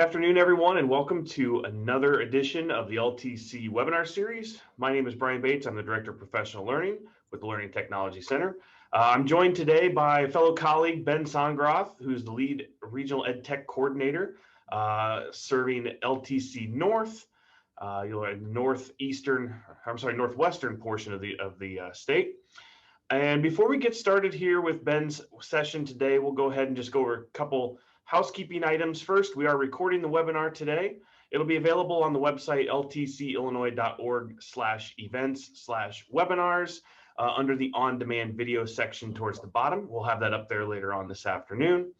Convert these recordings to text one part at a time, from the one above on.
afternoon, everyone, and welcome to another edition of the LTC webinar series. My name is Brian Bates. I'm the Director of Professional Learning with the Learning Technology Center. I'm joined today by fellow colleague Ben Sondgeroth, who's the lead regional ed tech coordinator serving LTC North, northwestern portion of the state. And before we get started here with Ben's session today, we'll go ahead and just go over a couple housekeeping items. First, we are recording the webinar today. It'll be available on the website ltcillinois.org/events/webinars under the on-demand video section towards the bottom. We'll have that up there later on this afternoon.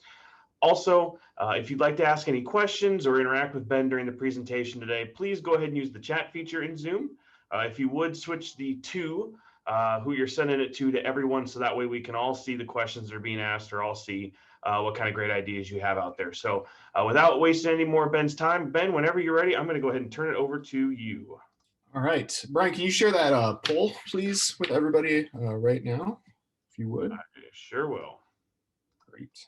Also, if you'd like to ask any questions or interact with Ben during the presentation today, please go ahead and use the chat feature in Zoom. If you would switch the to who you're sending it to everyone, so that way we can all see the questions that are being asked or all see what kind of great ideas you have out there. So without wasting any more Ben's time, Ben, whenever you're ready, I'm going to go ahead and turn it over to you. All right, Brian, can you share that poll, please, with everybody right now, if you would? I sure will. Great.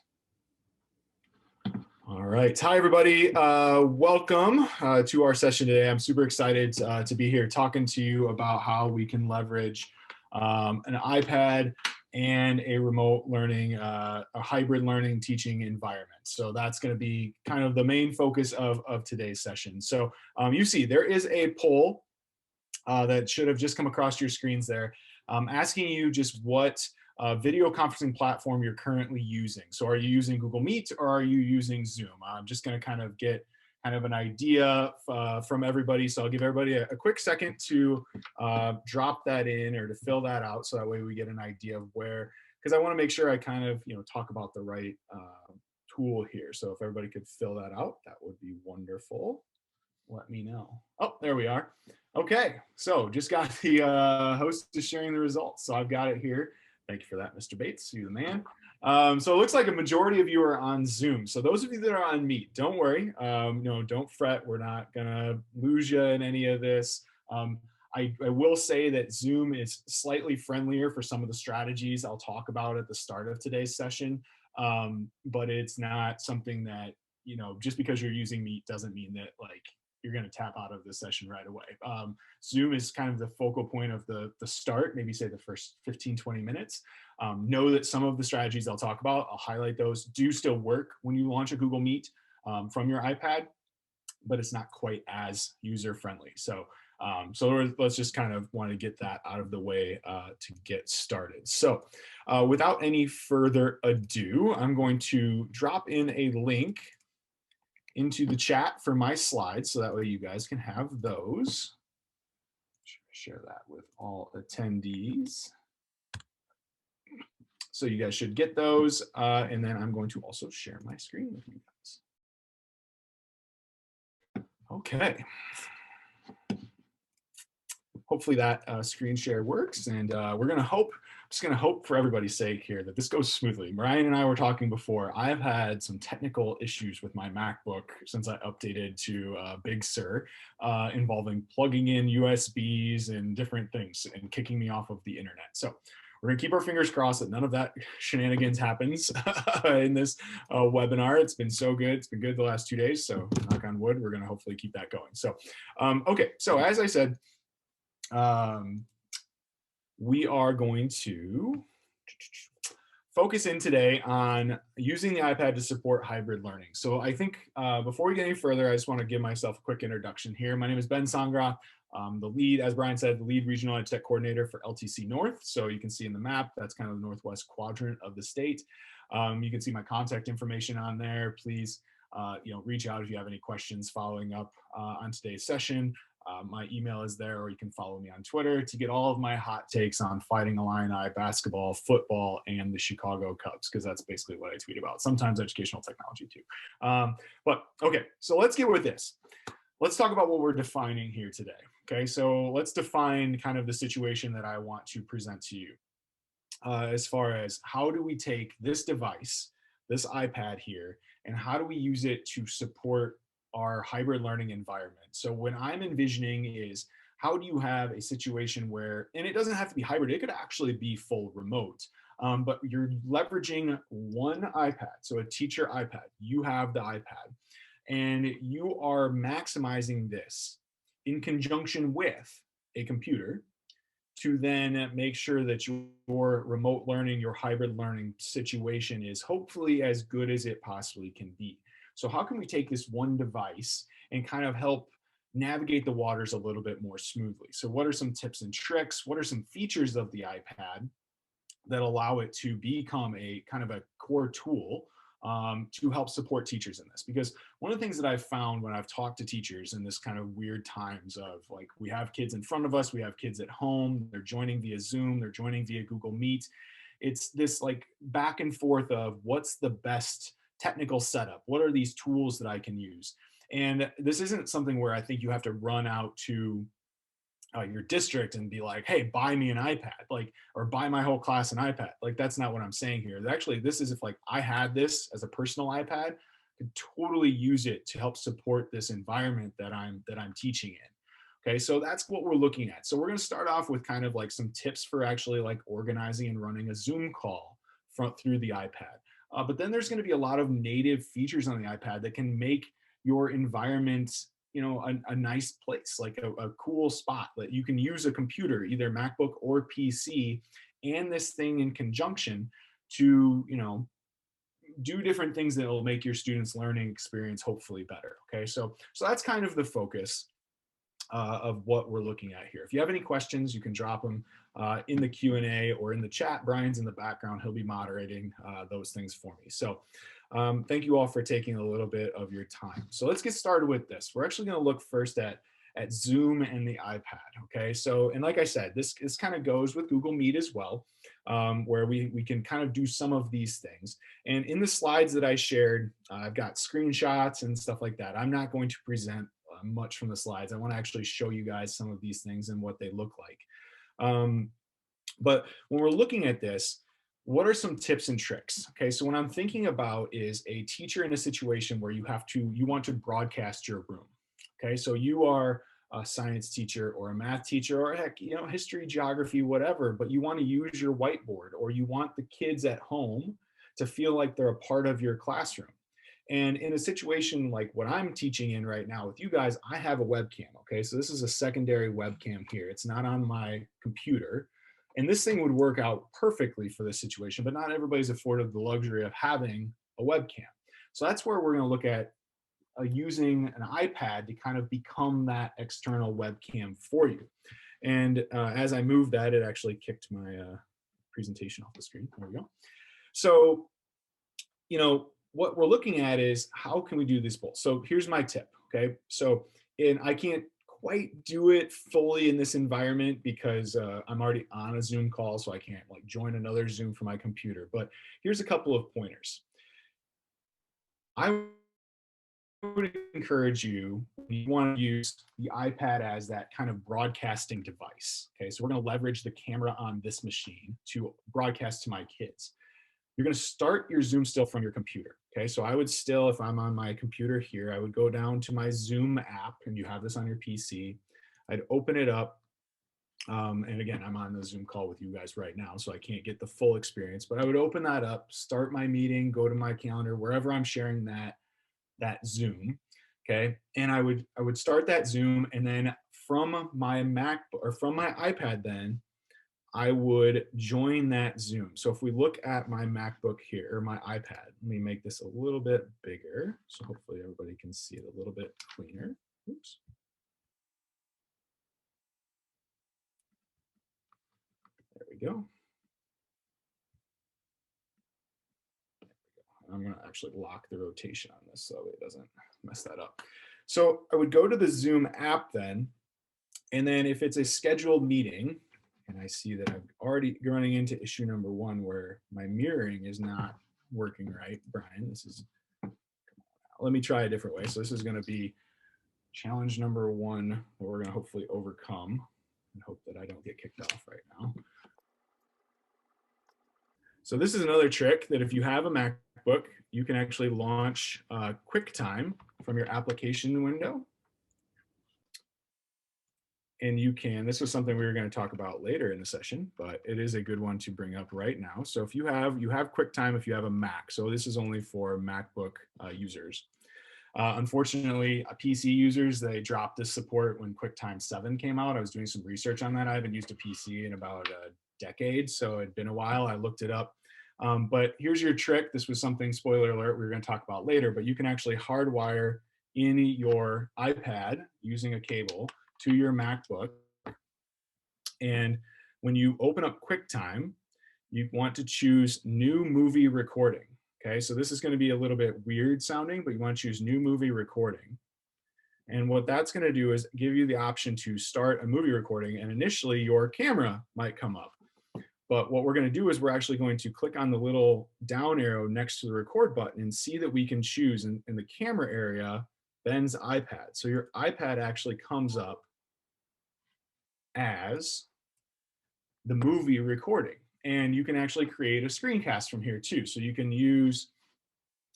All right, hi everybody. Welcome to our session today. I'm super excited to be here talking to you about how we can leverage an iPad and a remote learning, a hybrid learning teaching environment. So that's going to be kind of the main focus of today's session. So you see there is a poll that should have just come across your screens there, asking you just what video conferencing platform you're currently using. So are you using Google Meet or are you using Zoom? I'm just going to kind of get kind of an idea from everybody. So I'll give everybody a quick second to drop that in or to fill that out. So that way we get an idea of where, because I want to make sure I kind of, talk about the right tool here. So if everybody could fill that out, that would be wonderful. Let me know. Oh, there we are. Okay. So just got the host is sharing the results. So I've got it here. Thank you for that, Mr. Bates. You're the man. So it looks like a majority of you are on Zoom. So those of you that are on Meet, don't worry. Don't fret. We're not going to lose you in any of this. I will say that Zoom is slightly friendlier for some of the strategies I'll talk about at the start of today's session. But it's not something that, just because you're using Meet doesn't mean that you're going to tap out of the session right away. Zoom is kind of the focal point of the start, maybe say the first 15, 20 minutes. Know that some of the strategies I'll talk about, I'll highlight those, do still work when you launch a Google Meet from your iPad, but it's not quite as user-friendly. So let's just kind of want to get that out of the way to get started. So without any further ado, I'm going to drop in a link into the chat for my slides, so that way you guys can have those. Share that with all attendees. So you guys should get those, and then I'm going to also share my screen with you guys. Okay. Hopefully that screen share works, and we're going to hope, just going to hope for everybody's sake here that this goes smoothly. Brian and I were talking before. I've had some technical issues with my MacBook since I updated to Big Sur, involving plugging in USBs and different things and kicking me off of the internet. So we're going to keep our fingers crossed that none of that shenanigans happens in this webinar. It's been so good. It's been good the last 2 days. So knock on wood, we're going to hopefully keep that going. So, okay. So as I said, we are going to focus in today on using the iPad to support hybrid learning. So I think before we get any further, I just want to give myself a quick introduction here. My name is Ben Sondgeroth. The lead, as Brian said, the lead regional ed tech coordinator for LTC North. So you can see in the map, that's kind of the northwest quadrant of the state. You can see my contact information on there. Please, reach out if you have any questions following up on today's session. My email is there, or you can follow me on Twitter to get all of my hot takes on Fighting Illini, basketball, football, and the Chicago Cubs, because that's basically what I tweet about. Sometimes educational technology too. But okay, so let's get with this. Let's talk about what we're defining here today. Okay, so let's define kind of the situation that I want to present to you as far as how do we take this device, this iPad here, and how do we use it to support our hybrid learning environment. So when I'm envisioning is how do you have a situation where, and it doesn't have to be hybrid, it could actually be full remote, but you're leveraging one iPad, so a teacher iPad, you have the iPad, And you are maximizing this in conjunction with a computer to then make sure that your remote learning, your hybrid learning situation is hopefully as good as it possibly can be. So how can we take this one device and kind of help navigate the waters a little bit more smoothly? So what are some tips and tricks? What are some features of the iPad that allow it to become a kind of a core tool to help support teachers in this? Because one of the things that I've found when I've talked to teachers in this kind of weird times of like, we have kids in front of us, we have kids at home, they're joining via Zoom, they're joining via Google Meet. It's this like back and forth of what's the best technical setup? What are these tools that I can use? And this isn't something where I think you have to run out to your district and be like, hey, buy me an iPad, like, or buy my whole class an iPad. Like, that's not what I'm saying here. Actually, this is if like I had this as a personal iPad, I could totally use it to help support this environment that I'm teaching in. Okay, so that's what we're looking at. So we're going to start off with kind of like some tips for actually like organizing and running a Zoom call through the iPad. But then there's going to be a lot of native features on the iPad that can make your environment, you know, a nice place, like a cool spot that you can use a computer, either MacBook or PC, and this thing in conjunction to, you know, do different things that will make your students' learning experience hopefully better. Okay, so that's kind of the focus of what we're looking at here. If you have any questions, you can drop them in the Q&A or in the chat. Brian's in the background. He'll be moderating those things for me. So thank you all for taking a little bit of your time. So let's get started with this. We're actually going to look first at Zoom and the iPad. Okay, so, and like I said, this kind of goes with Google Meet as well, where we can kind of do some of these things. And in the slides that I shared, I've got screenshots and stuff like that. I'm not going to present much from the slides. I want to actually show you guys some of these things and what they look like. But when we're looking at this, what are some tips and tricks? Okay, so what I'm thinking about is a teacher in a situation where you want to broadcast your room. Okay, so you are a science teacher or a math teacher or heck, you know, history, geography, whatever, but you want to use your whiteboard, or you want the kids at home to feel like they're a part of your classroom. And in a situation like what I'm teaching in right now with you guys, I have a webcam. Okay, so this is a secondary webcam here. It's not on my computer. And this thing would work out perfectly for this situation, but not everybody's afforded the luxury of having a webcam. So that's where we're going to look at using an iPad to kind of become that external webcam for you. And as I moved that, it actually kicked my presentation off the screen. There we go. So, you know, what we're looking at is how can we do this both? So here's my tip, okay? So, and I can't quite do it fully in this environment because I'm already on a Zoom call, so I can't like join another Zoom from my computer. But here's a couple of pointers. I would encourage you want to use the iPad as that kind of broadcasting device. Okay, so we're going to leverage the camera on this machine to broadcast to my kids. You're going to start your Zoom still from your computer. Okay, so I would still, if I'm on my computer here, I would go down to my Zoom app, and you have this on your PC. I'd open it up. And again, I'm on the Zoom call with you guys right now, so I can't get the full experience, but I would open that up, start my meeting, go to my calendar, wherever I'm sharing that Zoom. Okay, and I would start that Zoom, and then from my Mac or from my iPad, then I would join that Zoom. So if we look at my MacBook here, or my iPad, let me make this a little bit bigger, so hopefully everybody can see it a little bit cleaner. Oops. There we go. I'm going to actually lock the rotation on this so it doesn't mess that up. So I would go to the Zoom app then, and then if it's a scheduled meeting, and I see that I'm already running into issue number 1 where my mirroring is not working right. Brian, this is, let me try a different way. So this is going to be challenge number 1 that we're going to hopefully overcome, and hope that I don't get kicked off right now. So this is another trick that if you have a MacBook, you can actually launch QuickTime from your application window. And you can, this was something we were going to talk about later in the session, but it is a good one to bring up right now. So if you have QuickTime, if you have a Mac, so this is only for MacBook users. Unfortunately, PC users, they dropped this support when QuickTime 7 came out. I was doing some research on that. I haven't used a PC in about a decade, so it'd been a while. I looked it up. But here's your trick. This was something, spoiler alert, we were going to talk about later, but you can actually hardwire in your iPad using a cable to your MacBook. And when you open up QuickTime, you want to choose new movie recording. Okay, so this is going to be a little bit weird sounding, but you want to choose new movie recording. And what that's going to do is give you the option to start a movie recording, and initially your camera might come up. But what we're going to do is we're actually going to click on the little down arrow next to the record button and see that we can choose in the camera area Ben's iPad. So your iPad actually comes up as the movie recording. And you can actually create a screencast from here too. So you can use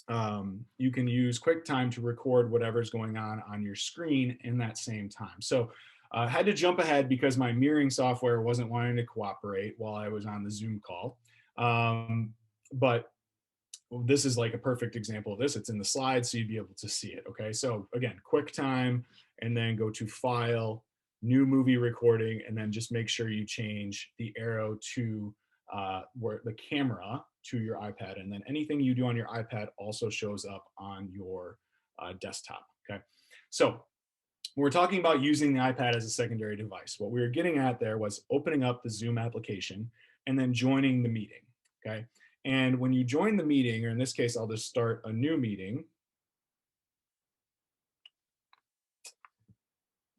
QuickTime to record whatever's going on your screen in that same time. So I had to jump ahead because my mirroring software wasn't wanting to cooperate while I was on the Zoom call. But this is like a perfect example of this. It's in the slides, so you'd be able to see it. Okay, so again, QuickTime, and then go to File, New Movie Recording, and then just make sure you change the arrow to where the camera to your iPad, and then anything you do on your iPad also shows up on your desktop. Okay, so we're talking about using the iPad as a secondary device. What we were getting at there was opening up the Zoom application and then joining the meeting. Okay, and when you join the meeting, or in this case, I'll just start a new meeting.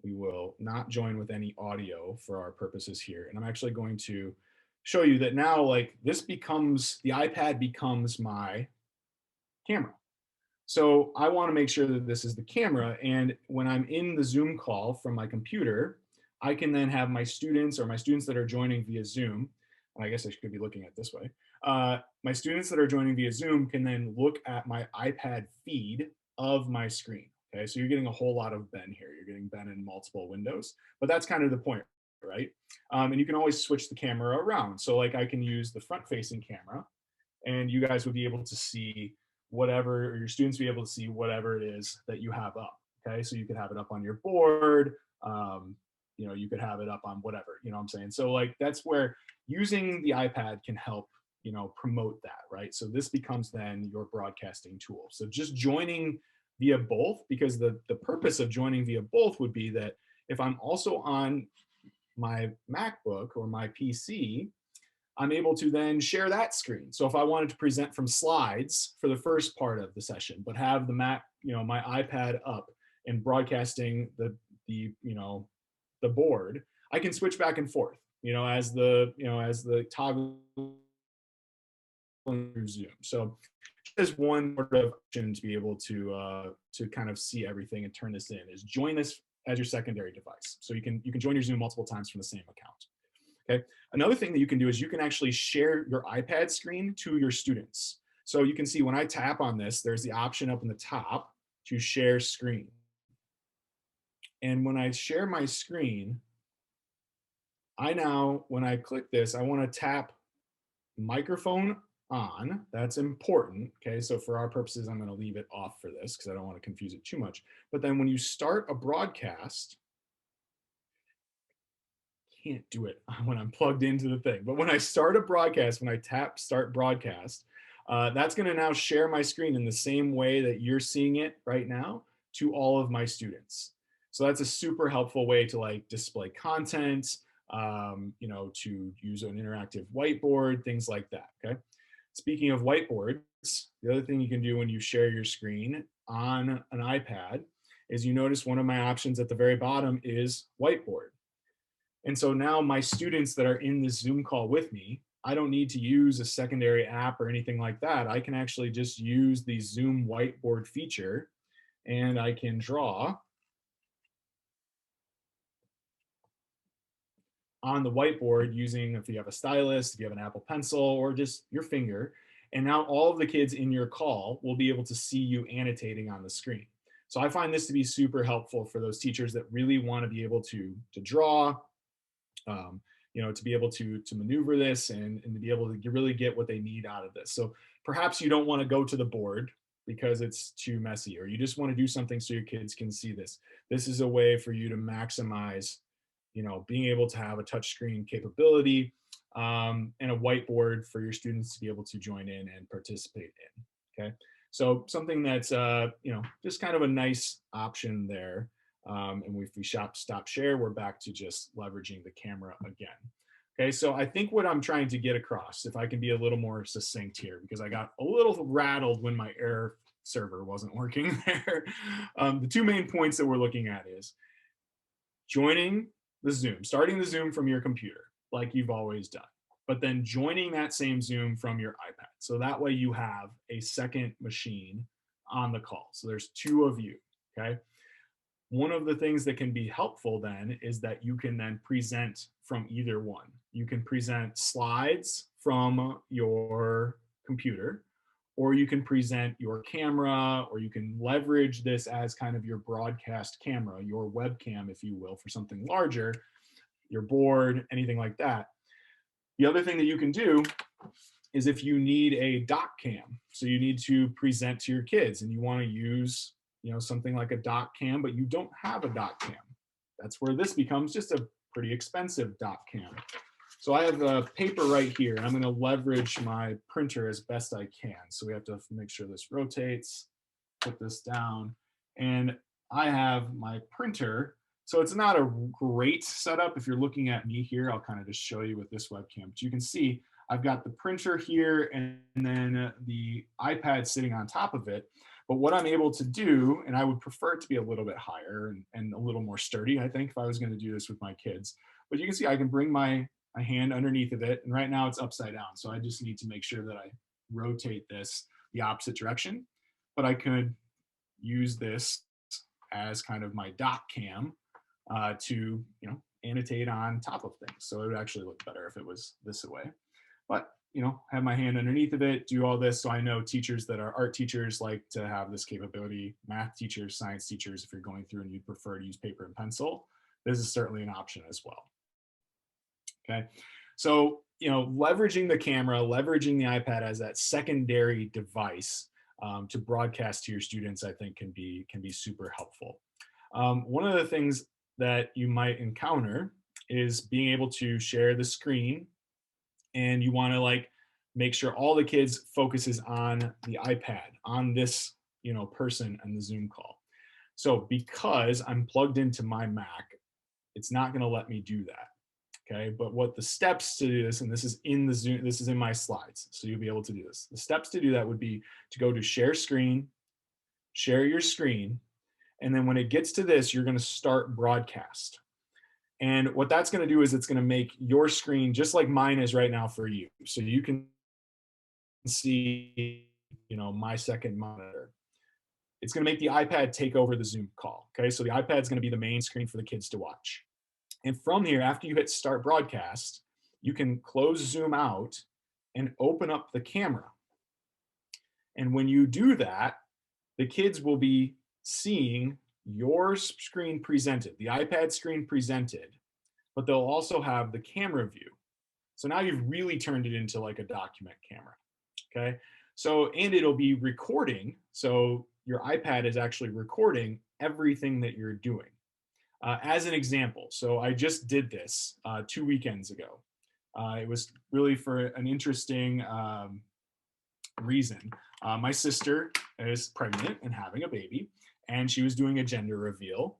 We will not join with any audio for our purposes here. And I'm actually going to show you that now, like, this becomes, the iPad becomes my camera. So I want to make sure that this is the camera. And when I'm in the Zoom call from my computer, I can then have my students, or my students that are joining via Zoom, and I guess I could be looking at it this way. My students that are joining via Zoom can then look at my iPad feed of my screen. Okay, so you're getting a whole lot of Ben here. You're getting Ben in multiple windows, but that's kind of the point, right? And you can always switch the camera around. So like I can use the front facing camera, and you guys would be able to see whatever, or your students be able to see whatever it is that you have up. Okay, so you could have it up on your board, you know, you could have it up on whatever, you know what I'm saying? So like that's where using the iPad can help, you know, promote that, right? So this becomes then your broadcasting tool. So just joining via both, because the purpose of joining via both would be that if I'm also on my MacBook or my PC, I'm able to then share that screen. So if I wanted to present from slides for the first part of the session, but have the Mac, you know, my iPad up and broadcasting the you know, the board, I can switch back and forth, you know, as the toggle through Zoom. So there's one sort of option to be able to kind of see everything and turn this in, is join this as your secondary device. So you can join your Zoom multiple times from the same account. Okay. Another thing that you can do is you can actually share your iPad screen to your students. So you can see when I tap on this, there's the option up in the top to share screen. And when I share my screen, when I click this, I want to tap microphone on. That's important. Okay. So for our purposes, I'm going to leave it off for this because I don't want to confuse it too much. But then when you start a broadcast, can't do it when I'm plugged into the thing. But when I start a broadcast, when I tap start broadcast, that's going to now share my screen in the same way that you're seeing it right now to all of my students. So that's a super helpful way to like display content, you know, to use an interactive whiteboard, things like that. Okay. Speaking of whiteboards, the other thing you can do when you share your screen on an iPad is you notice one of my options at the very bottom is whiteboard. And so now my students that are in this Zoom call with me, I don't need to use a secondary app or anything like that. I can actually just use the Zoom whiteboard feature, and I can draw on the whiteboard using, if you have a stylus, if you have an Apple Pencil, or just your finger. And now all of the kids in your call will be able to see you annotating on the screen. So I find this to be super helpful for those teachers that really want to be able to draw, you know, to be able to maneuver this and to be able to really get what they need out of this. So perhaps you don't want to go to the board because it's too messy, or you just want to do something so your kids can see this. This is a way for you to maximize, being able to have a touchscreen capability, and a whiteboard for your students to be able to join in and participate in. Okay, so something that's just kind of a nice option there. And if we stop share, we're back to just leveraging the camera again. Okay, so I think what I'm trying to get across, if I can be a little more succinct here, because I got a little rattled when my air server wasn't working there. The two main points that we're looking at is joining the Zoom, starting the Zoom from your computer, like you've always done, but then joining that same Zoom from your iPad. So that way you have a second machine on the call. So there's two of you, okay? One of the things that can be helpful then is that you can then present from either one. You can present slides from your computer, or you can present your camera, or you can leverage this as kind of your broadcast camera, your webcam, if you will, for something larger, your board, anything like that. The other thing that you can do is if you need a doc cam, so you need to present to your kids and you want to use something like a doc cam, but you don't have a doc cam. That's where this becomes just a pretty expensive doc cam. So I have a paper right here, and I'm going to leverage my printer as best I can. So we have to make sure this rotates, put this down, and I have my printer. So it's not a great setup. If you're looking at me here, I'll kind of just show you with this webcam. But you can see I've got the printer here and then the iPad sitting on top of it. But what I'm able to do, and I would prefer it to be a little bit higher and a little more sturdy, I think, if I was going to do this with my kids. But you can see I can bring my hand underneath of it, and right now it's upside down. So I just need to make sure that I rotate this the opposite direction. But I could use this as kind of my doc cam to annotate on top of things. So it would actually look better if it was this way. But have my hand underneath of it, do all this. So I know teachers that are art teachers like to have this capability, math teachers, science teachers, if you're going through and you prefer to use paper and pencil, this is certainly an option as well. Okay, so leveraging the camera, leveraging the iPad as that secondary device to broadcast to your students, I think can be super helpful. One of the things that you might encounter is being able to share the screen, and you want to make sure all the kids focuses on the iPad, on this person and the Zoom call. So because I'm plugged into my Mac, it's not going to let me do that. Okay, but what the steps to do this, and this is in the Zoom, this is in my slides, so you'll be able to do this. The steps to do that would be to go to share screen, share your screen, and then when it gets to this, you're going to start broadcast. And what that's going to do is it's going to make your screen just like mine is right now for you. So you can see, my second monitor. It's going to make the iPad take over the Zoom call. Okay, so the iPad is going to be the main screen for the kids to watch. And from here, after you hit start broadcast, you can close Zoom out and open up the camera. And when you do that, the kids will be seeing your screen presented, the iPad screen presented, but they'll also have the camera view. So now you've really turned it into like a document camera, okay? So, and it'll be recording. So your iPad is actually recording everything that you're doing. As an example, so I just did this 2 weekends ago. It was really for an interesting reason. My sister is pregnant and having a baby, and she was doing a gender reveal.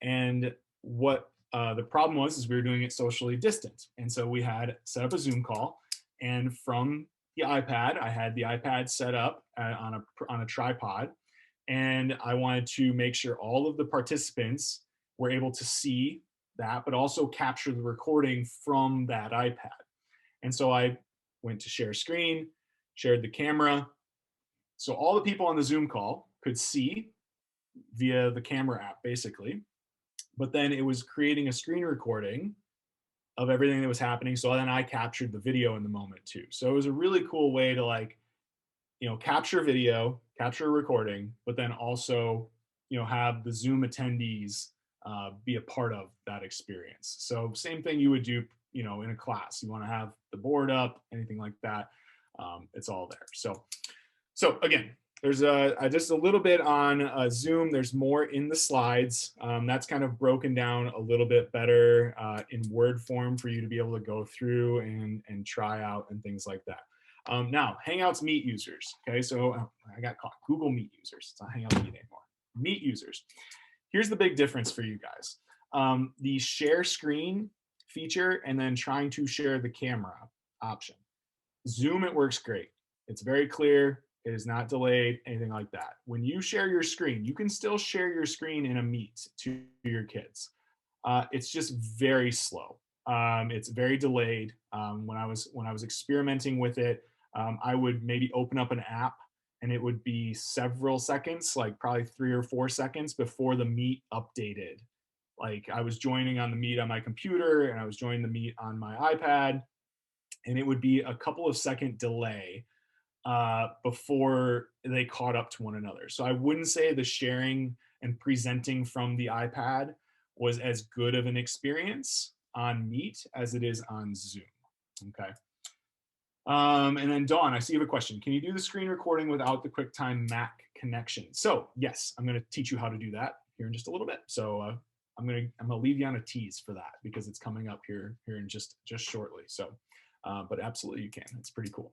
And what the problem was is we were doing it socially distant. And so we had set up a Zoom call, and from the iPad, I had the iPad set up on a tripod, and I wanted to make sure all of the participants were able to see that, but also capture the recording from that iPad. And so I went to share screen, shared the camera. So all the people on the Zoom call could see via the camera app, basically. But then it was creating a screen recording of everything that was happening. So then I captured the video in the moment too. So it was a really cool way to capture video, capture a recording, but then also, have the Zoom attendees be a part of that experience. So same thing you would do, in a class. You want to have the board up, anything like that. It's all there. So again, there's just a little bit on Zoom. There's more in the slides. That's kind of broken down a little bit better in Word form for you to be able to go through and try out and things like that. Now, Hangouts Meet users. Okay, so I got caught. Google Meet users. It's not Hangouts Meet anymore. Meet users. Here's the big difference for you guys. The share screen feature and then trying to share the camera option. Zoom, it works great. It's very clear. It is not delayed, anything like that. When you share your screen, you can still share your screen in a Meet to your kids. It's just very slow. It's very delayed. When I was experimenting with it, I would maybe open up an app and it would be several seconds, like probably 3 or 4 seconds before the Meet updated. Like I was joining on the Meet on my computer and I was joining the Meet on my iPad, and it would be a couple of second delay before they caught up to one another. So I wouldn't say the sharing and presenting from the iPad was as good of an experience on Meet as it is on Zoom. Okay. And then Dawn, I see you have a question. Can you do the screen recording without the QuickTime Mac connection? So yes, I'm going to teach you how to do that here in just a little bit. So I'm going to leave you on a tease for that because it's coming up here in just shortly. So, but absolutely you can. It's pretty cool.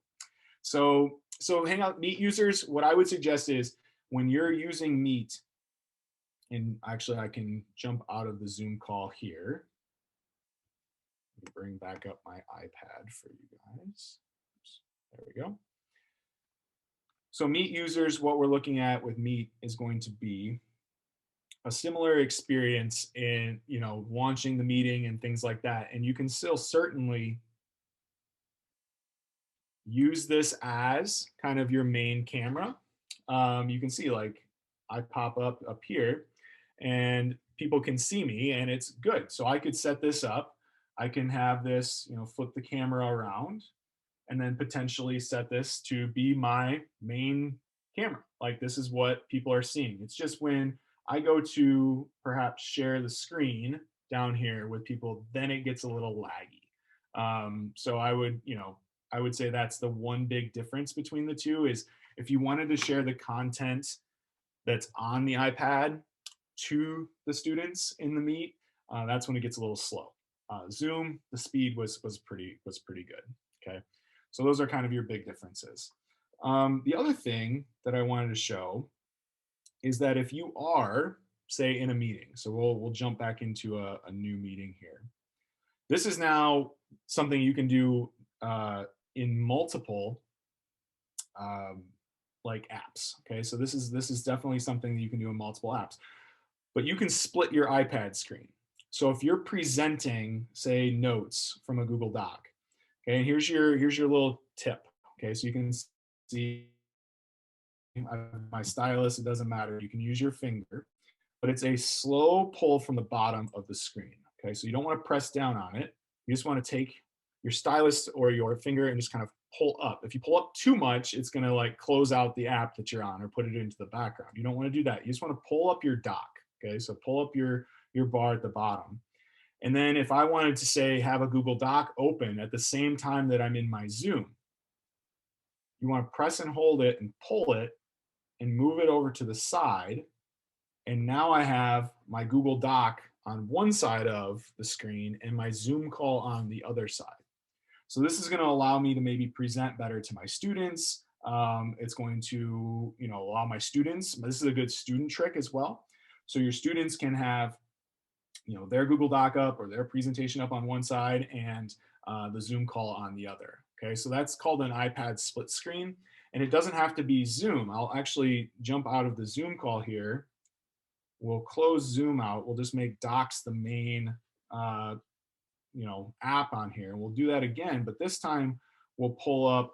So Hangout Meet users, what I would suggest is when you're using Meet, and actually I can jump out of the Zoom call here. Let me bring back up my iPad for you guys. Oops, there we go. So Meet users, what we're looking at with Meet is going to be a similar experience in, launching the meeting and things like that. And you can still certainly use this as kind of your main camera. You can see like I pop up here and people can see me and it's good. So I could set this up. I can have this, flip the camera around and then potentially set this to be my main camera. Like this is what people are seeing. It's just when I go to perhaps share the screen down here with people, then it gets a little laggy. So I would say that's the one big difference between the two is if you wanted to share the content that's on the iPad to the students in the Meet, that's when it gets a little slow. Zoom, the speed was pretty good. Okay, so those are kind of your big differences. The other thing that I wanted to show is that if you are, say, in a meeting, so we'll jump back into a new meeting here. This is now something you can do in multiple like apps. Okay, so this is definitely something that you can do in multiple apps, but you can split your iPad screen. So if you're presenting, say, notes from a Google Doc, okay, and here's your little tip. Okay, so you can see my stylus. It doesn't matter. You can use your finger, but it's a slow pull from the bottom of the screen. Okay, so you don't want to press down on it. You just want to take your stylus or your finger and just kind of pull up. If you pull up too much, it's going to like close out the app that you're on or put it into the background. You don't want to do that. You just want to pull up your dock. Okay, so pull up your bar at the bottom. And then if I wanted to say have a Google Doc open at the same time that I'm in my Zoom, you want to press and hold it and pull it and move it over to the side. And now I have my Google Doc on one side of the screen and my Zoom call on the other side. So this is going to allow me to maybe present better to my students. It's going to, allow my students, this is a good student trick as well. So your students can have, their Google Doc up or their presentation up on one side and the Zoom call on the other. Okay, so that's called an iPad split screen. And it doesn't have to be Zoom. I'll actually jump out of the Zoom call here. We'll close Zoom out. We'll just make Docs the main app on here. We'll do that again, but this time we'll pull up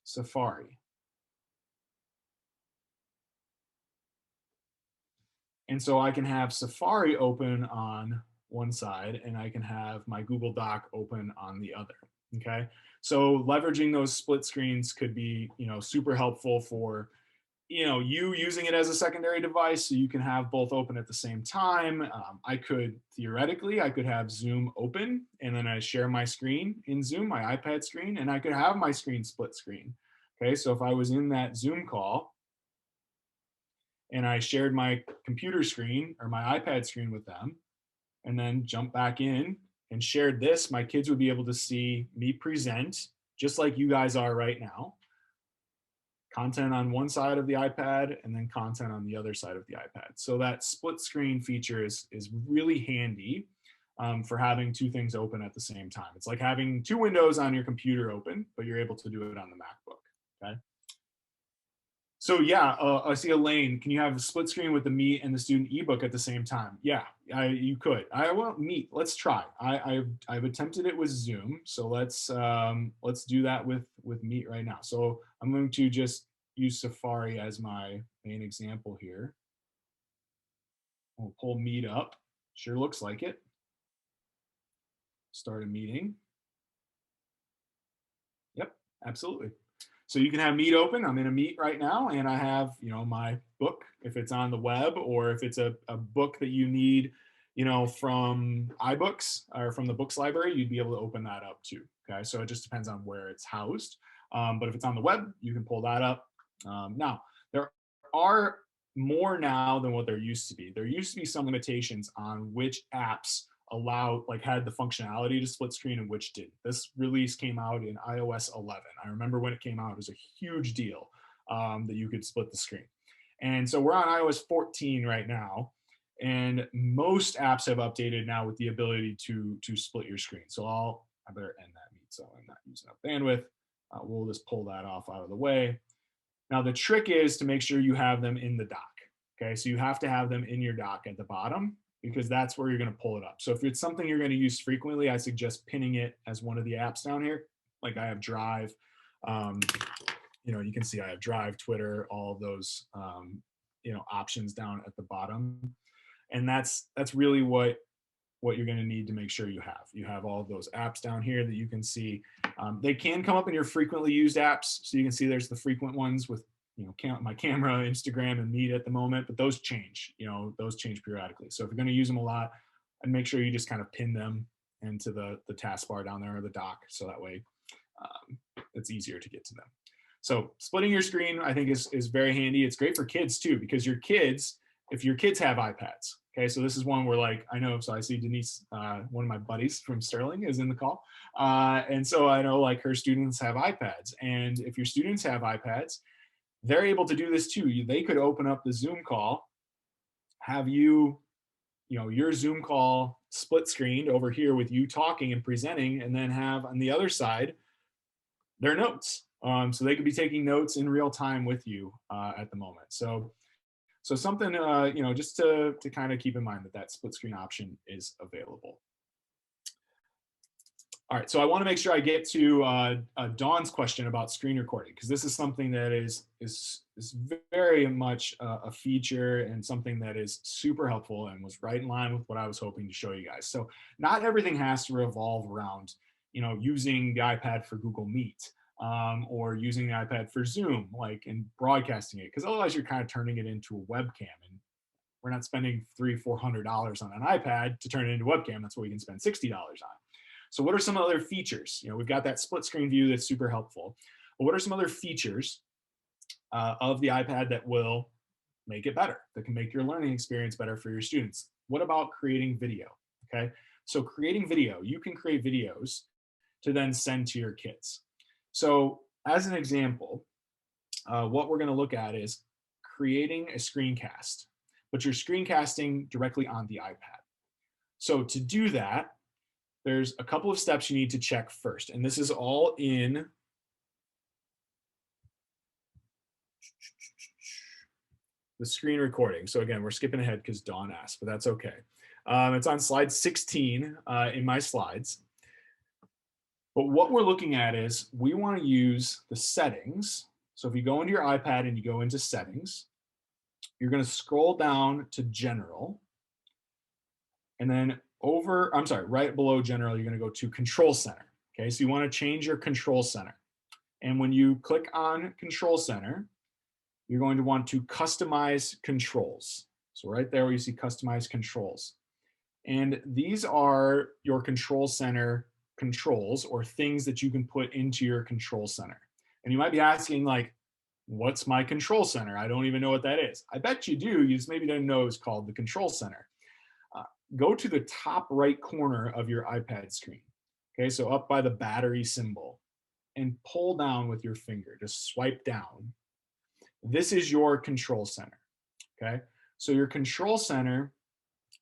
Safari. And so I can have Safari open on one side and I can have my Google Doc open on the other. Okay, so leveraging those split screens could be, super helpful for, you using it as a secondary device so you can have both open at the same time. I could have Zoom open and then I share my screen in Zoom, my iPad screen, and I could have my screen split screen. Okay, so if I was in that Zoom call and I shared my computer screen or my iPad screen with them, and then jumped back in and shared this, my kids would be able to see me present just like you guys are right now. Content on one side of the iPad and then content on the other side of the iPad. So that split screen feature is really handy for having two things open at the same time. It's like having two windows on your computer open, but you're able to do it on the MacBook, okay? So yeah, I see Elaine, can you have a split screen with the Meet and the student ebook at the same time? Yeah, you could. I won't Meet, let's try. I've attempted it with Zoom, so let's do that with Meet right now. So I'm going to just use Safari as my main example here. We'll pull Meet up, sure looks like it. Start a meeting. Yep, absolutely. So you can have Meet open. I'm in a Meet right now, and I have, my book, if it's on the web, or if it's a book that you need, from iBooks or from the books library, you'd be able to open that up too. Okay, so it just depends on where it's housed. But if it's on the web, you can pull that up. Now, there are more now than what there used to be. There used to be some limitations on which apps had the functionality to split screen and which didn't. This release came out in iOS 11. I remember when it came out, it was a huge deal that you could split the screen. And so we're on iOS 14 right now, and most apps have updated now with the ability to split your screen. So I better end that Meet so I'm not using up bandwidth. We'll just pull that off out of the way. Now the trick is to make sure you have them in the dock. Okay, so you have to have them in your dock at the bottom, because that's where you're going to pull it up. So if it's something you're going to use frequently, I suggest pinning it as one of the apps down here. Like I have Drive, you can see I have Drive, Twitter, all of those, options down at the bottom. And that's really what you're going to need to make sure you have. You have all of those apps down here that you can see. They can come up in your frequently used apps. So you can see there's the frequent ones with my camera, Instagram, and Meet at the moment, but those change, those change periodically. So if you're going to use them a lot, and make sure you just kind of pin them into the taskbar down there or the dock, so that way it's easier to get to them. So splitting your screen, I think, is very handy. It's great for kids too, because if your kids have iPads, okay, so this is one where so I see Denise, one of my buddies from Sterling, is in the call. And so I know her students have iPads, and if your students have iPads, they're able to do this too. They could open up the Zoom call, have your Zoom call split screened over here with you talking and presenting, and then have on the other side their notes. So they could be taking notes in real time with you at the moment. So something, just to kind of keep in mind that split screen option is available. All right, so I want to make sure I get to Dawn's question about screen recording, because this is something that is very much a feature and something that is super helpful and was right in line with what I was hoping to show you guys. So not everything has to revolve around, using the iPad for Google Meet or using the iPad for Zoom, and broadcasting it, because otherwise you're kind of turning it into a webcam, and we're not spending $300-400 on an iPad to turn it into a webcam. That's what we can spend $60 on. So what are some other features? We've got that split screen view that's super helpful. But what are some other features of the iPad that will make it better, that can make your learning experience better for your students? What about creating video? Okay, so creating video, you can create videos to then send to your kids. So as an example, what we're going to look at is creating a screencast, but you're screencasting directly on the iPad. So to do that, there's a couple of steps you need to check first, and this is all in the screen recording. So again, we're skipping ahead because Dawn asked, but that's okay. It's on slide 16 in my slides. But what we're looking at is we want to use the settings. So if you go into your iPad and you go into settings, you're going to scroll down to general, and then right below general, you're going to go to control center. Okay, so you want to change your control center. And when you click on control center, you're going to want to customize controls. So right there where you see customize controls. And these are your control center controls, or things that you can put into your control center. And you might be asking, What's my control center? I don't even know what that is. I bet you do. You just maybe don't know it's called the control center. Uh, Go to the top right corner of your iPad screen. Okay, so up by the battery symbol, and pull down with your finger. Just swipe down. This is your control center. Okay, so your control center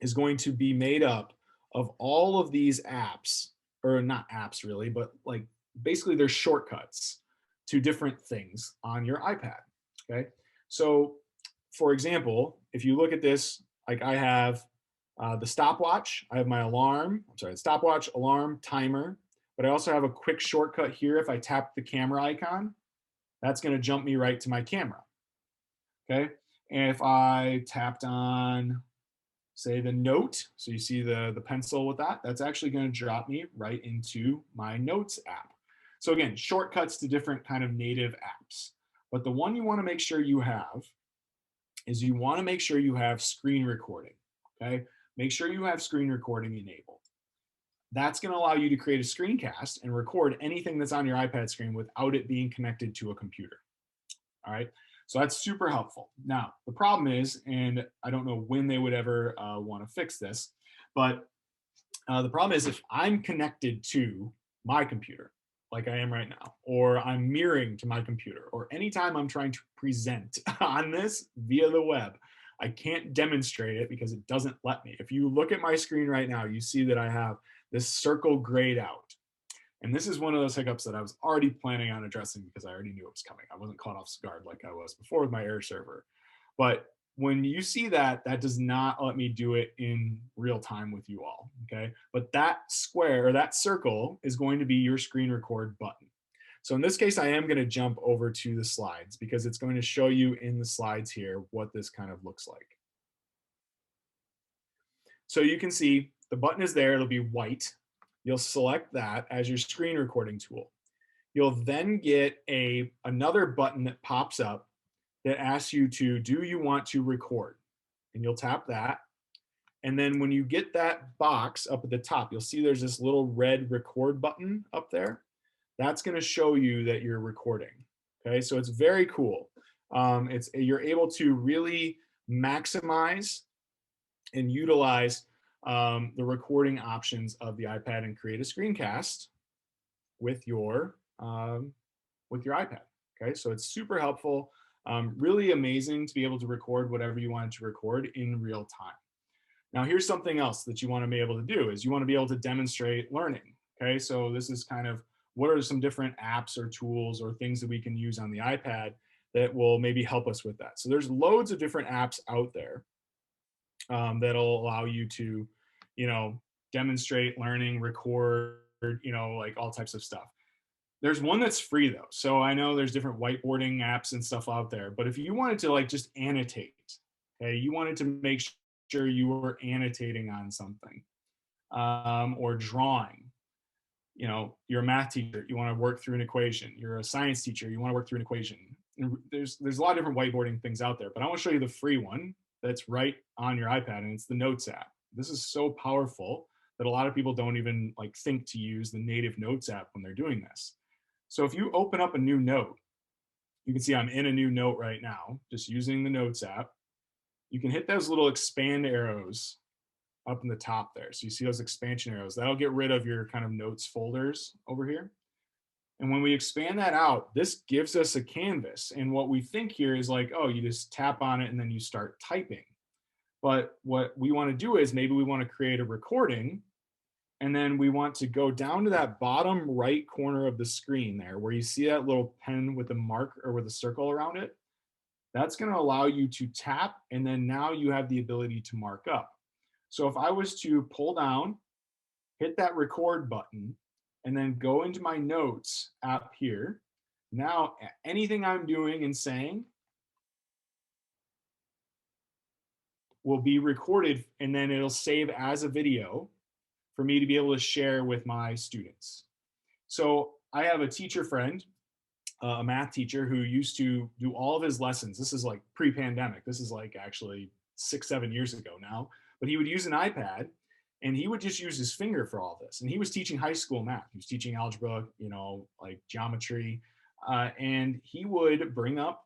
is going to be made up of all of these apps, or not apps really, but like basically they're shortcuts to different things on your iPad. Okay. So, for example, if you look at this, like I have the stopwatch, I have my alarm, I'm sorry, stopwatch, alarm, timer, but I also have a quick shortcut here. If I tap the camera icon, that's going to jump me right to my camera. Okay. And if I tapped on, say, the note, so you see the pencil with that, that's actually going to drop me right into my notes app. So again, shortcuts to different kind of native apps. But the one you want to make sure you have is you want to make sure you have screen recording. Okay. Make sure you have screen recording enabled. That's going to allow you to create a screencast and record anything that's on your iPad screen without it being connected to a computer. All right. So that's super helpful. Now, the problem is, and I don't know when they would ever want to fix this, but the problem is if I'm connected to my computer, like I am right now, or I'm mirroring to my computer, or anytime I'm trying to present on this via the web, I can't demonstrate it because it doesn't let me. If you look at my screen right now, you see that I have this circle grayed out. And this is one of those hiccups that I was already planning on addressing because I already knew it was coming. I wasn't caught off guard like I was before with my air server. But when you see that, that does not let me do it in real time with you all, okay? But that square or that circle is going to be your screen record button. So in this case, I am going to jump over to the slides because it's going to show you in the slides here what this kind of looks like. So you can see the button is there, it'll be white. You'll select that as your screen recording tool. You'll then get another button that pops up that asks you to, do you want to record? And you'll tap that. And then when you get that box up at the top, you'll see there's this little red record button up there. That's going to show you that you're recording. Okay, so it's very cool. You're able to really maximize and utilize the recording options of the iPad and create a screencast with your iPad. Okay, so it's super helpful, really amazing to be able to record whatever you want to record in real time. Now, here's something else that you want to be able to do is you want to be able to demonstrate learning. Okay, so this is kind of what are some different apps or tools or things that we can use on the iPad that will maybe help us with that. So there's loads of different apps out there that'll allow you to, demonstrate learning, record, like all types of stuff. There's one that's free though. So I know there's different whiteboarding apps and stuff out there, but if you wanted to like just annotate, okay, you wanted to make sure you were annotating on something or drawing, you're a math teacher, you want to work through an equation. You're a science teacher, you want to work through an equation. And there's a lot of different whiteboarding things out there, but I want to show you the free one that's right on your iPad, and it's the Notes app. This is so powerful that a lot of people don't even like think to use the native Notes app when they're doing this. So if you open up a new note, you can see I'm in a new note right now, just using the Notes app. You can hit those little expand arrows up in the top there. So you see those expansion arrows. That'll get rid of your kind of notes folders over here. And when we expand that out, this gives us a canvas. And what we think here is like, oh, you just tap on it and then you start typing. But what we want to do is maybe we want to create a recording, and then we want to go down to that bottom right corner of the screen there where you see that little pen with a mark or with a circle around it. That's going to allow you to tap, and then now you have the ability to mark up. So if I was to pull down, hit that record button, and then go into my notes app here, now anything I'm doing and saying will be recorded, and then it'll save as a video for me to be able to share with my students. So I have a teacher friend, a math teacher who used to do all of his lessons. This is like pre-pandemic. This is like actually 6-7 years ago now, but he would use an iPad and he would just use his finger for all this. And he was teaching high school math. He was teaching algebra, like geometry. And he would bring up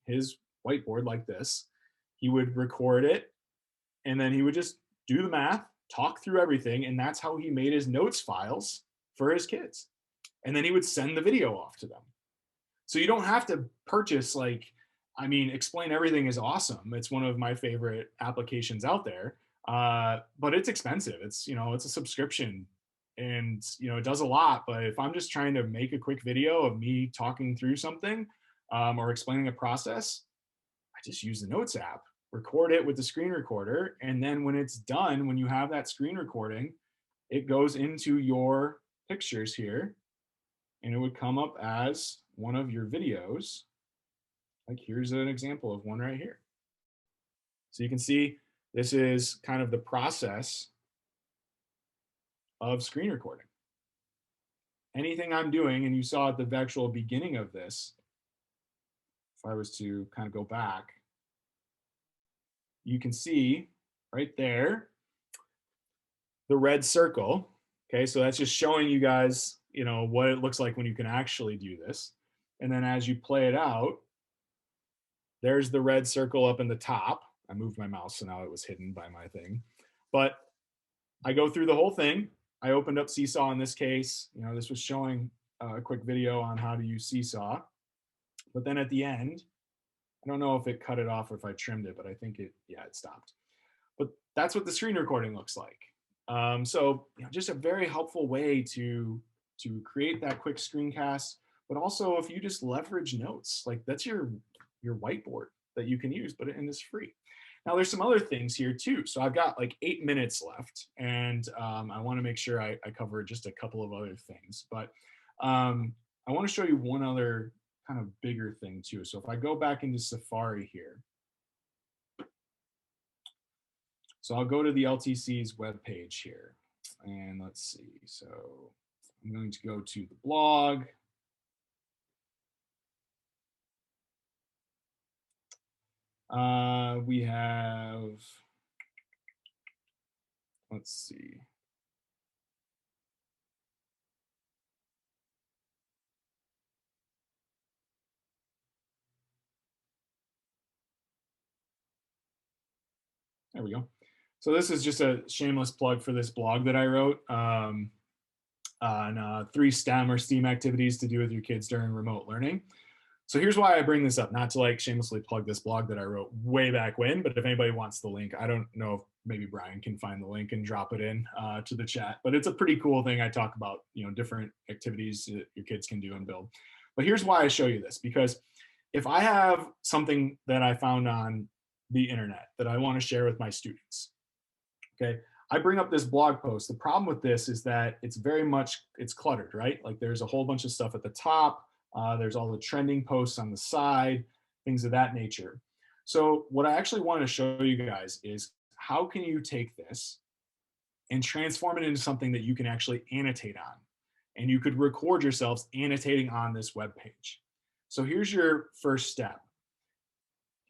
his whiteboard like this. He would record it, and then he would just do the math, talk through everything, and that's how he made his notes files for his kids. And then he would send the video off to them. So you don't have to purchase, like, I mean, Explain Everything is awesome. It's one of my favorite applications out there, but it's expensive. It's, you know, it's a subscription, and, you know, it does a lot. But if I'm just trying to make a quick video of me talking through something, or explaining a process, I just use the Notes app, record it with the screen recorder, and then when it's done, when you have that screen recording, it goes into your pictures here, and it would come up as one of your videos. Like, here's an example of one right here. So you can see this is kind of the process of screen recording. Anything I'm doing, and you saw at the actual beginning of this, if I was to kind of go back, you can see right there the red circle. Okay, so that's just showing you guys, you know, what it looks like when you can actually do this. And then as you play it out, there's the red circle up in the top. I moved my mouse, so now it was hidden by my thing. But I go through the whole thing. I opened up Seesaw in this case. You know, this was showing a quick video on how to use Seesaw. But then at the end, I don't know if it cut it off or if I trimmed it, but I think it stopped. But that's what the screen recording looks like. So, you know, just a very helpful way to create that quick screencast. But also, if you just leverage notes, like, that's your whiteboard that you can use, but it's free. Now, there's some other things here too. So I've got like 8 minutes left, and I want to make sure I cover just a couple of other things. But I want to show you one other kind of bigger thing too. So if I go back into Safari here, so I'll go to the LTC's webpage here, and let's see. So I'm going to go to the blog. We have, let's see. There we go. So this is just a shameless plug for this blog that I wrote on 3 STEM or STEAM activities to do with your kids during remote learning. So here's why I bring this up, not to like shamelessly plug this blog that I wrote way back when, but if anybody wants the link, I don't know if maybe Brian can find the link and drop it in to the chat, but it's a pretty cool thing. I talk about, you know, different activities that your kids can do and build. But here's why I show you this, because if I have something that I found on the internet that I want to share with my students, okay, I bring up this blog post. The problem with this is that it's cluttered, right? Like, there's a whole bunch of stuff at the top. There's all the trending posts on the side, things of that nature. So what I actually want to show you guys is how can you take this and transform it into something that you can actually annotate on. And you could record yourselves annotating on this web page. So here's your first step.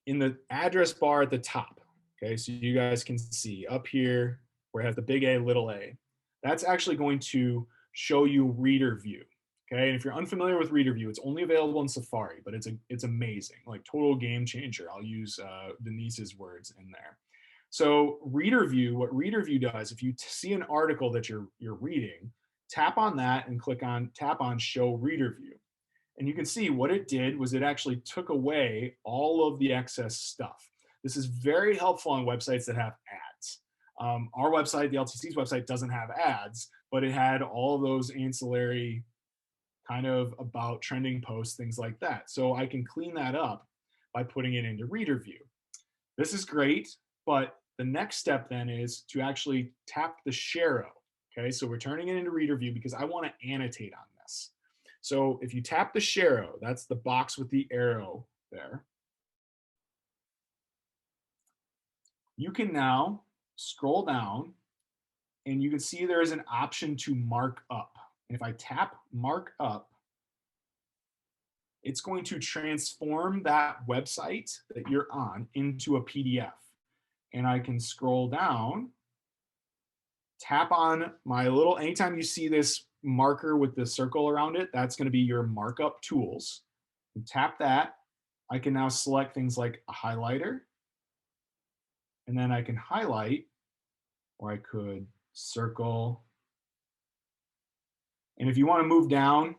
In the address bar at the top, okay, so you guys can see up here where it has the big A, little a, that's actually going to show you Reader View. Okay, and if you're unfamiliar with Reader View, it's only available in Safari, but it's amazing, like total game changer. I'll use Denise's words in there. So Reader View, what Reader View does, if you see an article that you're reading, tap on that and tap on Show Reader View. And you can see what it did was it actually took away all of the excess stuff. This is very helpful on websites that have ads. Our website, the LTC's website, doesn't have ads, but it had all of those ancillary kind of about trending posts, things like that. So I can clean that up by putting it into Reader View. This is great, but the next step then is to actually tap the share arrow. Okay, so we're turning it into Reader View because I want to annotate on this. So if you tap the share arrow, that's the box with the arrow there, you can now scroll down and you can see there is an option to mark up. And if I tap mark up, it's going to transform that website that you're on into a PDF. And I can scroll down, tap on my little, anytime you see this marker with the circle around it, that's going to be your markup tools. You tap that. I can now select things like a highlighter, and then I can highlight, or I could circle. And if you want to move down,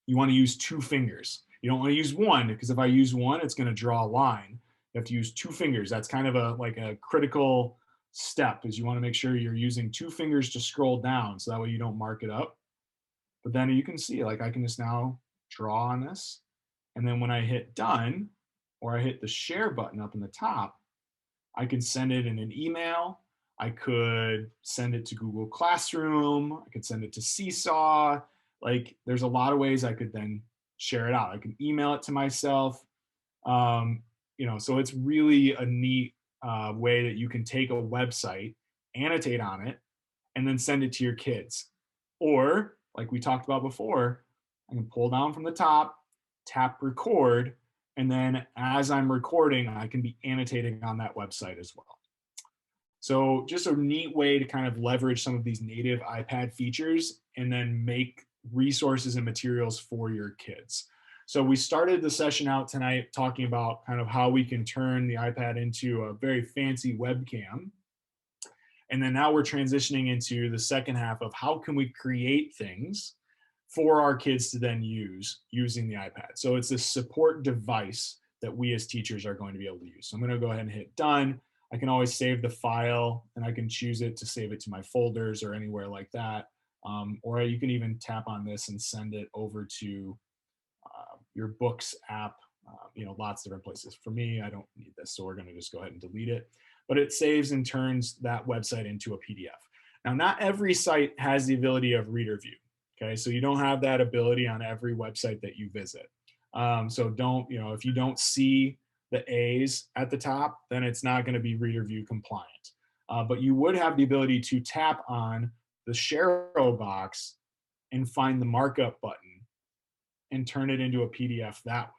you want to use 2 fingers. You don't want to use one, because if I use one, it's going to draw a line. You have to use 2 fingers. That's kind of a critical step, is you want to make sure you're using 2 fingers to scroll down, so that way you don't mark it up. But then you can see, like, I can just now draw on this. And then when I hit done, or I hit the share button up in the top, I can send it in an email. I could send it to Google Classroom. I could send it to Seesaw. Like, there's a lot of ways I could then share it out. I can email it to myself. So it's really a neat way that you can take a website, annotate on it, and then send it to your kids. Or, like we talked about before, I can pull down from the top, tap record, and then as I'm recording, I can be annotating on that website as well. So just a neat way to kind of leverage some of these native iPad features and then make resources and materials for your kids. So we started the session out tonight talking about kind of how we can turn the iPad into a very fancy webcam. And then now we're transitioning into the second half of how can we create things for our kids to then use using the iPad. So it's a support device that we as teachers are going to be able to use. So I'm going to go ahead and hit done. I can always save the file, and I can choose it to save it to my folders or anywhere like that. Or you can even tap on this and send it over to your books app, lots of different places. For me, I don't need this, so we're going to just go ahead and delete it. But it saves and turns that website into a PDF. Now, not every site has the ability of reader view. Okay, so you don't have that ability on every website that you visit. So don't, if you don't see the A's at the top, then it's not going to be reader view compliant. But you would have the ability to tap on the share box and find the markup button and turn it into a PDF that way.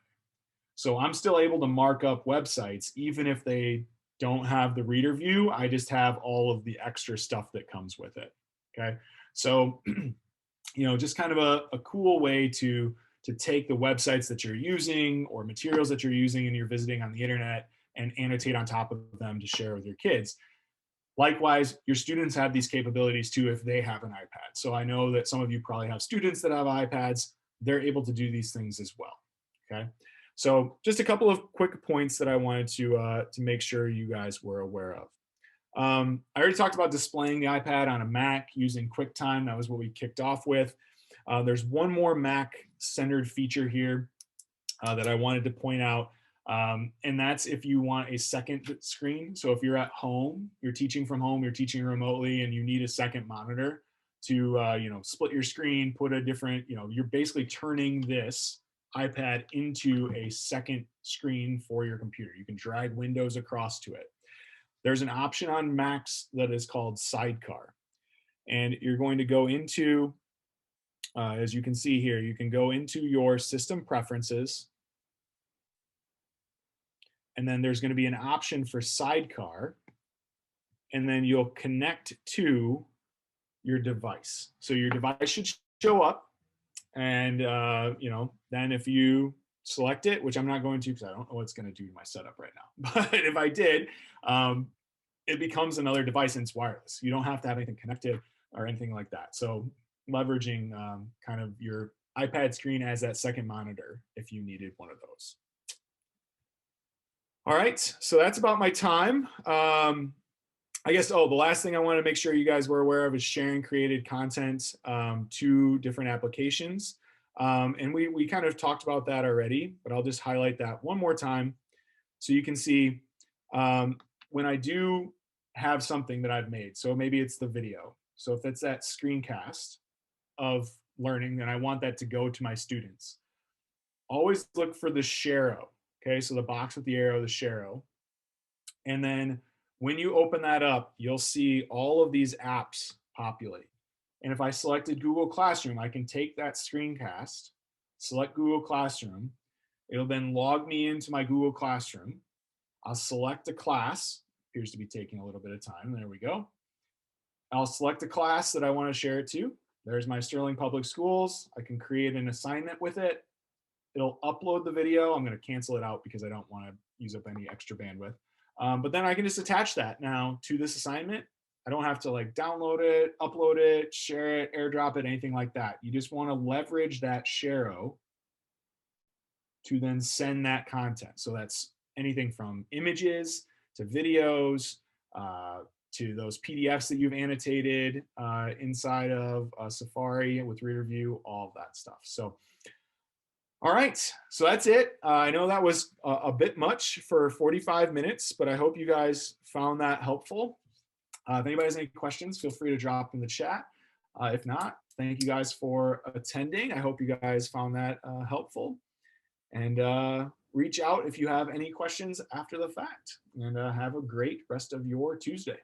So I'm still able to mark up websites, even if they don't have the reader view. I just have all of the extra stuff that comes with it. Okay, so just kind of a cool way to take the websites that you're using or materials that you're using and you're visiting on the internet and annotate on top of them to share with your kids. Likewise, your students have these capabilities too if they have an iPad. So I know that some of you probably have students that have iPads. They're able to do these things as well. Okay, so just a couple of quick points that I wanted to make sure you guys were aware of. I already talked about displaying the iPad on a Mac using QuickTime. That was what we kicked off with. There's one more Mac-centered feature here that I wanted to point out, and that's if you want a second screen. So if you're at home, you're teaching from home, you're teaching remotely, and you need a second monitor to split your screen, put a different, you're basically turning this iPad into a second screen for your computer. You can drag windows across to it. There's an option on Macs that is called Sidecar. And you're going to go into, as you can see here, you can go into your system preferences. And then there's going to be an option for Sidecar. And then you'll connect to your device. So your device should show up. And, then if you select it, which I'm not going to because I don't know what's going to do to my setup right now. But if I did, it becomes another device and it's wireless. You don't have to have anything connected or anything like that. So leveraging kind of your iPad screen as that second monitor if you needed one of those. All right, so that's about my time. I guess, the last thing I want to make sure you guys were aware of is sharing created content to different applications. And we kind of talked about that already, but I'll just highlight that one more time. So you can see when I do have something that I've made, so maybe it's the video. So if it's that screencast of learning, then I want that to go to my students. Always look for the share. Okay, so the box with the arrow, the share. And then when you open that up, you'll see all of these apps populate. And if I selected Google Classroom, I can take that screencast, select Google Classroom. It'll then log me into my Google Classroom. I'll select a class. Appears to be taking a little bit of time. There we go. I'll select a class that I want to share it to. There's my Sterling Public Schools. I can create an assignment with it. It'll upload the video. I'm going to cancel it out because I don't want to use up any extra bandwidth. But then I can just attach that now to this assignment. I don't have to like download it, upload it, share it, airdrop it, anything like that. You just want to leverage that Share-O to then send that content. So that's anything from images to videos, to those PDFs that you've annotated inside of Safari with Reader View, all of that stuff. So, all right, so that's it. I know that was a bit much for 45 minutes, but I hope you guys found that helpful. If anybody has any questions, feel free to drop in the chat. If not, thank you guys for attending. I hope you guys found that helpful. And reach out if you have any questions after the fact. And have a great rest of your Tuesday.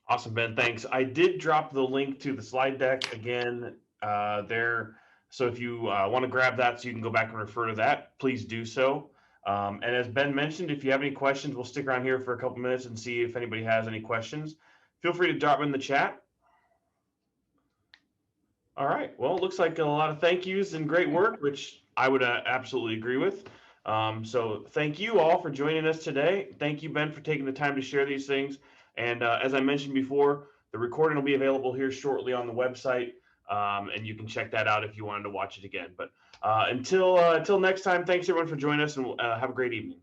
Awesome, Ben. Thanks. I did drop the link to the slide deck again there. So if you want to grab that so you can go back and refer to that, please do so. And as Ben mentioned, if you have any questions, we'll stick around here for a couple minutes and see if anybody has any questions. Feel free to drop them in the chat. All right. Well, it looks like a lot of thank yous and great work, which I would absolutely agree with. So thank you all for joining us today. Thank you, Ben, for taking the time to share these things. And as I mentioned before, the recording will be available here shortly on the website, and you can check that out if you wanted to watch it again. But until next time, thanks everyone for joining us, and have a great evening.